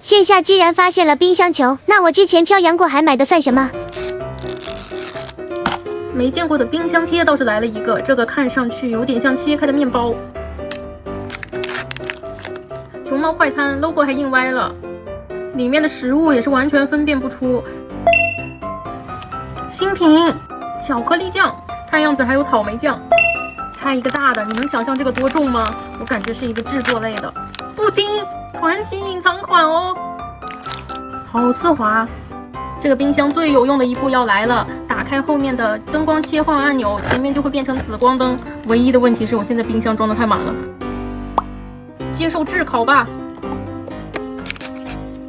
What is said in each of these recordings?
线下居然发现了冰箱球，那我之前漂洋过海买的算什么？没见过的冰箱贴倒是来了一个，这个看上去有点像切开的面包。熊猫快餐 logo 还印歪了，里面的食物也是完全分辨不出。新品巧克力酱，看样子还有草莓酱。拆一个大的，你能想象这个多重吗？我感觉是一个制作类的。布丁，传奇隐藏款哦，好丝滑。这个冰箱最有用的一步要来了，打开后面的灯光切换按钮，前面就会变成紫光灯。唯一的问题是我现在冰箱装的太满了，接受炙烤吧。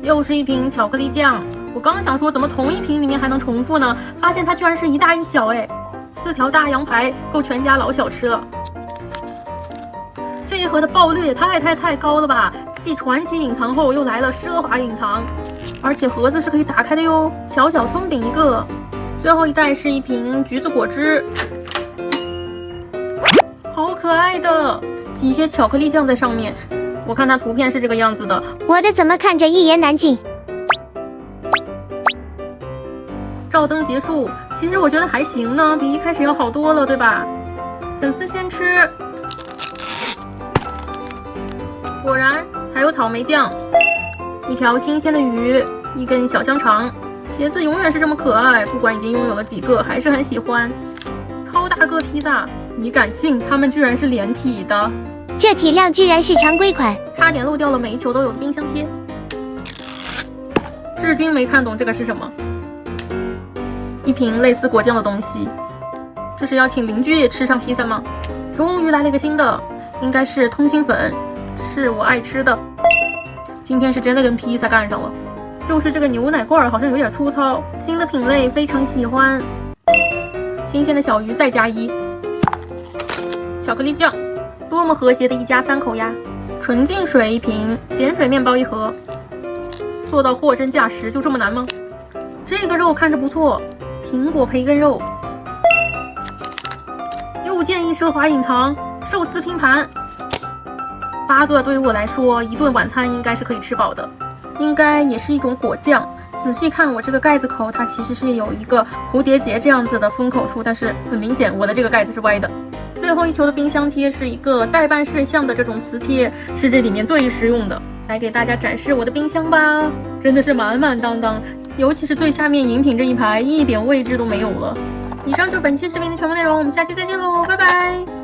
又是一瓶巧克力酱，我刚想说怎么同一瓶里面还能重复呢，发现它居然是一大一小哎，4条大羊排够全家老小吃了。这一盒的爆率也太高了吧！继传奇隐藏后又来了奢华隐藏，而且盒子是可以打开的哟。小小松饼一个，最后一袋是一瓶橘子果汁，好可爱的，挤些巧克力酱在上面。我看它图片是这个样子的，我的怎么看着一言难尽？照灯结束，其实我觉得还行呢，比一开始要好多了，对吧？粉丝先吃。果然还有草莓酱，一条新鲜的鱼，一根小香肠。茄子永远是这么可爱，不管已经拥有了几个，还是很喜欢。超大个披萨，你敢信它们居然是连体的？这体量居然是常规款，差点漏掉了每一球都有的冰箱贴。至今没看懂这个是什么。一瓶类似果酱的东西，这是要请邻居也吃上披萨吗？终于来了一个新的，应该是通心粉。是我爱吃的，今天是真的跟披萨干上了。就是这个牛奶罐好像有点粗糙，新的品类非常喜欢。新鲜的小鱼再加1，巧克力酱，多么和谐的一家3口呀！纯净水1瓶，碱水面包1盒，做到货真价实就这么难吗？这个肉看着不错，苹果培根肉。又见一奢华隐藏，寿司拼盘。8个对于我来说，一顿晚餐应该是可以吃饱的。应该也是一种果酱。仔细看我这个盖子口，它其实是有一个蝴蝶结这样子的封口处，但是很明显我的这个盖子是歪的。最后一球的冰箱贴是一个待办事项的这种磁贴，是这里面最实用的。来给大家展示我的冰箱吧，真的是满满当当，尤其是最下面饮品这一排，一点位置都没有了。以上就是本期视频的全部内容，我们下期再见喽，拜拜。